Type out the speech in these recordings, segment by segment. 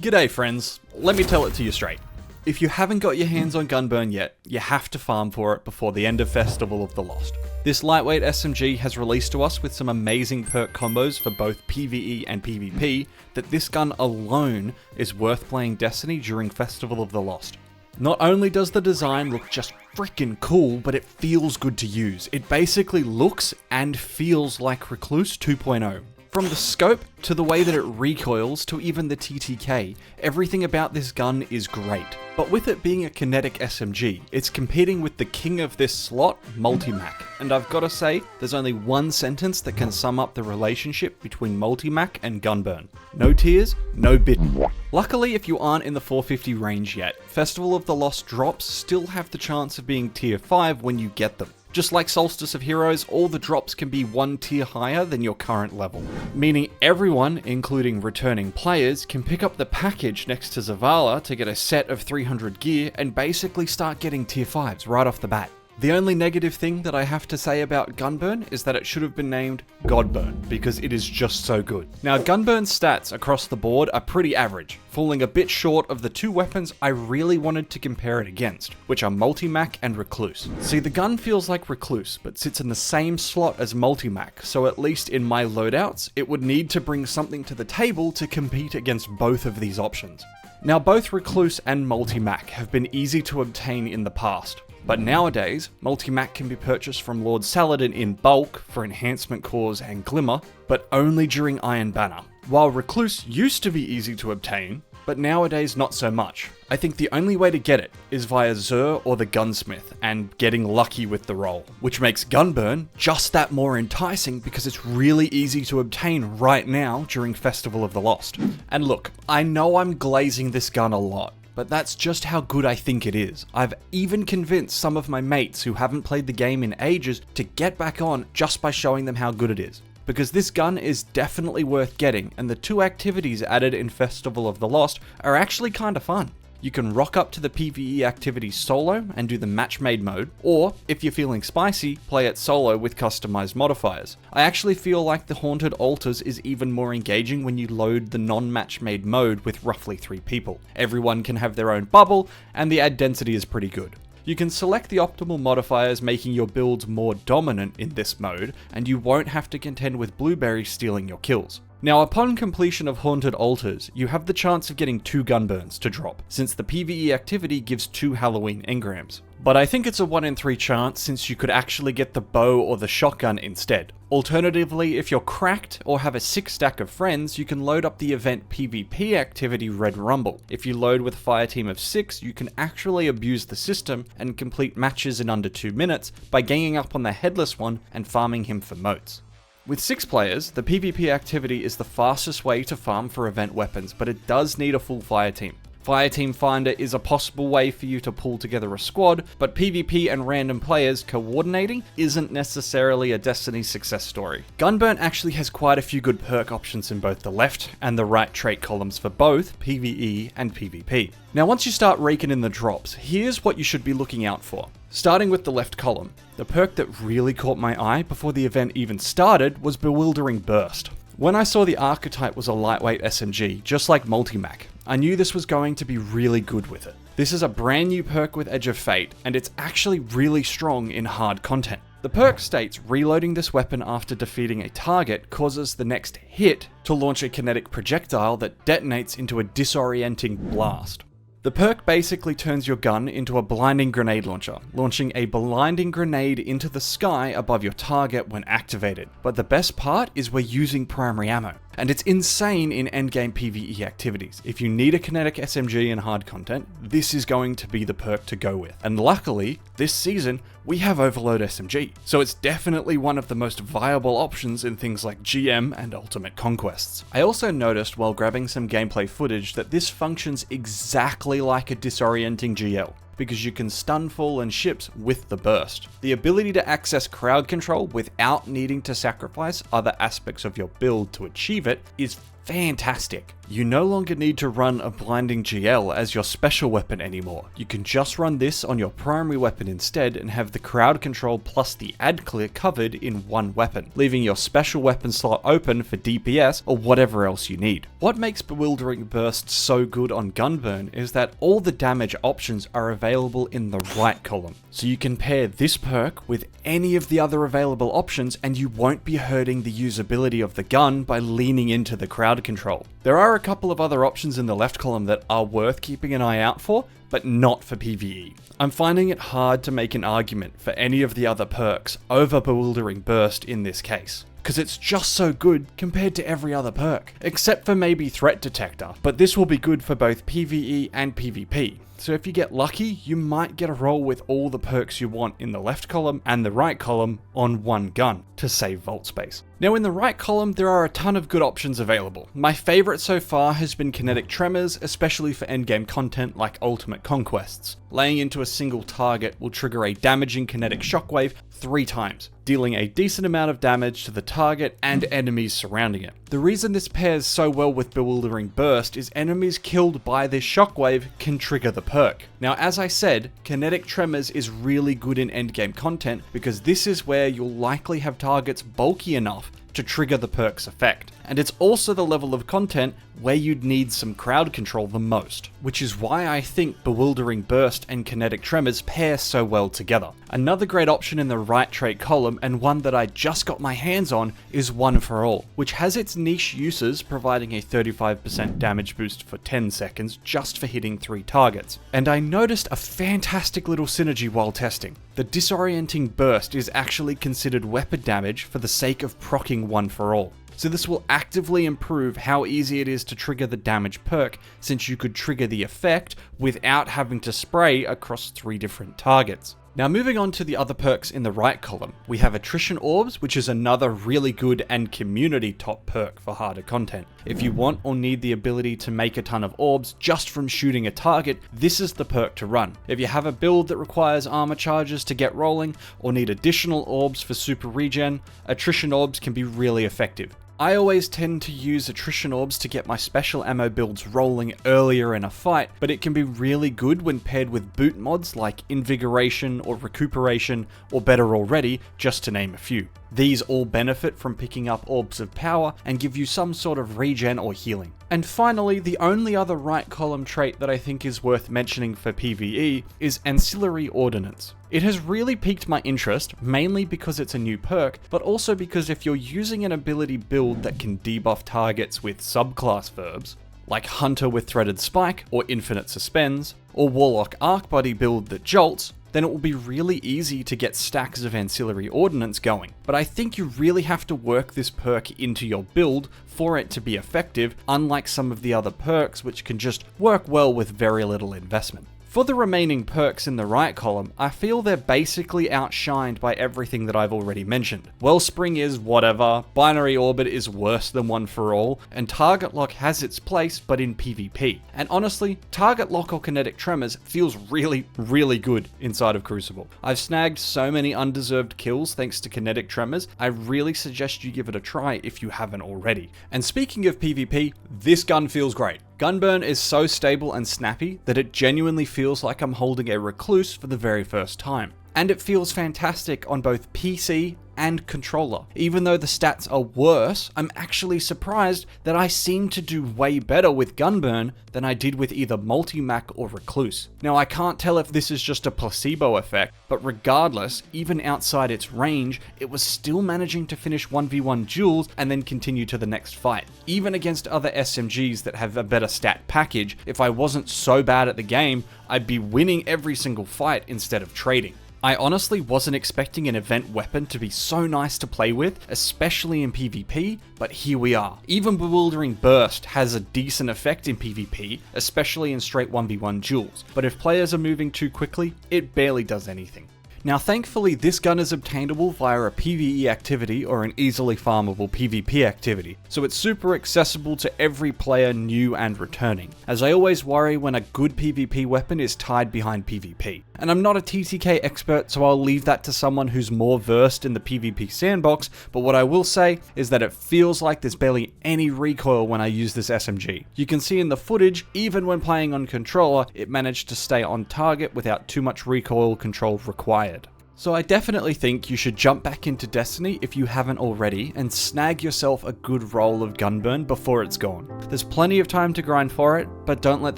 G'day friends, let me tell it to you straight. If you haven't got your hands on Gunburn yet, you have to farm for it before the end of Festival of the Lost. This lightweight SMG has released to us with some amazing perk combos for both PvE and PvP that this gun alone is worth playing Destiny during Festival of the Lost. Not only does the design look just freaking cool, but it feels good to use. It basically looks and feels like Recluse 2.0. From the scope, to the way that it recoils, to even the TTK, everything about this gun is great. But with it being a kinetic SMG, it's competing with the king of this slot, Multimach. And I've gotta say, there's only one sentence that can sum up the relationship between Multimach and Gunburn. No tears, no bitten. Luckily, if you aren't in the 450 range yet, Festival of the Lost drops still have the chance of being tier 5 when you get them. Just like Solstice of Heroes, all the drops can be one tier higher than your current level, meaning everyone, including returning players, can pick up the package next to Zavala to get a set of 300 gear and basically start getting tier 5s right off the bat. The only negative thing that I have to say about Gunburn is that it should have been named Godburn, because it is just so good. Now, Gunburn's stats across the board are pretty average, falling a bit short of the two weapons I really wanted to compare it against, which are Multimach and Recluse. See, the gun feels like Recluse, but sits in the same slot as Multimach, so at least in my loadouts, it would need to bring something to the table to compete against both of these options. Now, both Recluse and Multimach have been easy to obtain in the past. But nowadays, Multimach can be purchased from Lord Saladin in bulk for enhancement cores and glimmer, but only during Iron Banner. While Recluse used to be easy to obtain, but nowadays not so much. I think the only way to get it is via Xur or the Gunsmith and getting lucky with the roll, which makes Gunburn just that more enticing because it's really easy to obtain right now during Festival of the Lost. And look, I know I'm glazing this gun a lot, but that's just how good I think it is. I've even convinced some of my mates who haven't played the game in ages to get back on just by showing them how good it is. Because this gun is definitely worth getting, and the two activities added in Festival of the Lost are actually kinda fun. You can rock up to the PvE activity solo and do the match-made mode, or, if you're feeling spicy, play it solo with customized modifiers. I actually feel like the Haunted Altars is even more engaging when you load the non-match-made mode with roughly 3 people. Everyone can have their own bubble, and the ad density is pretty good. You can select the optimal modifiers, making your builds more dominant in this mode, and you won't have to contend with Blueberry stealing your kills. Now, upon completion of Haunted Altars, you have the chance of getting 2 Gunburns to drop, since the PvE activity gives 2 Halloween engrams. But I think it's a 1 in 3 chance, since you could actually get the bow or the shotgun instead. Alternatively, if you're cracked or have a 6 stack of friends, you can load up the event PvP activity Red Rumble. If you load with a fire team of 6, you can actually abuse the system and complete matches in under 2 minutes by ganging up on the headless one and farming him for motes. With 6 players, the PvP activity is the fastest way to farm for event weapons, but it does need a full fire team. Fire Team Finder is a possible way for you to pull together a squad, but PvP and random players coordinating isn't necessarily a Destiny success story. Gunburn actually has quite a few good perk options in both the left and the right trait columns for both PvE and PvP. Now, once you start raking in the drops, here's what you should be looking out for. Starting with the left column, the perk that really caught my eye before the event even started was Bewildering Burst. When I saw the archetype was a lightweight SMG, just like Multimach, I knew this was going to be really good with it. This is a brand new perk with Edge of Fate, and it's actually really strong in hard content. The perk states reloading this weapon after defeating a target causes the next hit to launch a kinetic projectile that detonates into a disorienting blast. The perk basically turns your gun into a blinding grenade launcher, launching a blinding grenade into the sky above your target when activated. But the best part is we're using primary ammo, and it's insane in endgame PvE activities. If you need a kinetic SMG in hard content, this is going to be the perk to go with. And luckily, this season, we have Overload SMG, so it's definitely one of the most viable options in things like GM and Ultimate Conquests. I also noticed while grabbing some gameplay footage that this functions exactly like a disorienting GL, because you can stun fallen ships with the burst. The ability to access crowd control without needing to sacrifice other aspects of your build to achieve it is fantastic. You no longer need to run a blinding GL as your special weapon anymore. You can just run this on your primary weapon instead and have the crowd control plus the ad clear covered in one weapon, leaving your special weapon slot open for DPS or whatever else you need. What makes Bewildering Burst so good on Gunburn is that all the damage options are available in the right column. So you can pair this perk with any of the other available options and you won't be hurting the usability of the gun by leaning into the crowd control. There are a couple of other options in the left column that are worth keeping an eye out for, but not for PvE. I'm finding it hard to make an argument for any of the other perks over Bewildering Burst in this case, because it's just so good compared to every other perk, except for maybe Threat Detector, but this will be good for both PvE and PvP. So if you get lucky, you might get a roll with all the perks you want in the left column and the right column on one gun to save vault space. Now in the right column, there are a ton of good options available. My favourite so far has been Kinetic Tremors, especially for endgame content like Ultimate Conquests. Laying into a single target will trigger a damaging kinetic shockwave 3 times, dealing a decent amount of damage to the target and enemies surrounding it. The reason this pairs so well with Bewildering Burst is enemies killed by this shockwave can trigger the perk. Now as I said, Kinetic Tremors is really good in endgame content because this is where you'll likely have targets bulky enough to trigger the perk's effect. And it's also the level of content where you'd need some crowd control the most, which is why I think Bewildering Burst and Kinetic Tremors pair so well together. Another great option in the right trait column, and one that I just got my hands on, is One for All, which has its niche uses, providing a 35% damage boost for 10 seconds just for hitting 3 targets. And I noticed a fantastic little synergy while testing. The disorienting burst is actually considered weapon damage for the sake of proccing One for All. So this will actively improve how easy it is to trigger the damage perk, since you could trigger the effect without having to spray across 3 different targets. Now moving on to the other perks in the right column, we have Attrition Orbs, which is another really good and community top perk for harder content. If you want or need the ability to make a ton of orbs just from shooting a target, this is the perk to run. If you have a build that requires armor charges to get rolling, or need additional orbs for super regen, Attrition Orbs can be really effective. I always tend to use Attrition Orbs to get my special ammo builds rolling earlier in a fight, but it can be really good when paired with boot mods like Invigoration or Recuperation, or better already, just to name a few. These all benefit from picking up orbs of power and give you some sort of regen or healing. And finally, the only other right column trait that I think is worth mentioning for PvE is Ancillary Ordnance. It has really piqued my interest, mainly because it's a new perk, but also because if you're using an ability build that can debuff targets with subclass verbs, like Hunter with Threaded Spike or Infinite Suspends, or Warlock Arc Buddy build that jolts, then it will be really easy to get stacks of Ancillary Ordnance going. But I think you really have to work this perk into your build for it to be effective, unlike some of the other perks which can just work well with very little investment. For the remaining perks in the right column, I feel they're basically outshined by everything that I've already mentioned. Wellspring is whatever, Binary Orbit is worse than One for All, and Target Lock has its place but in PvP. And honestly, Target Lock or Kinetic Tremors feels really good inside of Crucible. I've snagged so many undeserved kills thanks to Kinetic Tremors, I really suggest you give it a try if you haven't already. And speaking of PvP, this gun feels great. Gunburn is so stable and snappy that it genuinely feels like I'm holding a Recluse for the very first time. And it feels fantastic on both PC and controller. Even though the stats are worse, I'm actually surprised that I seem to do way better with Gunburn than I did with either Multimach or Recluse. Now I can't tell if this is just a placebo effect, but regardless, even outside its range, it was still managing to finish 1v1 duels and then continue to the next fight. Even against other SMGs that have a better stat package, if I wasn't so bad at the game, I'd be winning every single fight instead of trading. I honestly wasn't expecting an event weapon to be so nice to play with, especially in PvP, but here we are. Even Bewildering Burst has a decent effect in PvP, especially in straight 1v1 duels, but if players are moving too quickly, it barely does anything. Now thankfully this gun is obtainable via a PvE activity or an easily farmable PvP activity, so it's super accessible to every player new and returning, as I always worry when a good PvP weapon is tied behind PvP. And I'm not a TTK expert, so I'll leave that to someone who's more versed in the PvP sandbox, but what I will say is that it feels like there's barely any recoil when I use this SMG. You can see in the footage, even when playing on controller, it managed to stay on target without too much recoil control required. So I definitely think you should jump back into Destiny if you haven't already and snag yourself a good roll of Gunburn before it's gone. There's plenty of time to grind for it, but don't let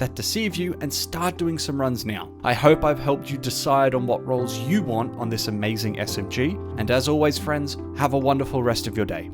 that deceive you and start doing some runs now. I hope I've helped you decide on what roles you want on this amazing SMG, and as always friends, have a wonderful rest of your day.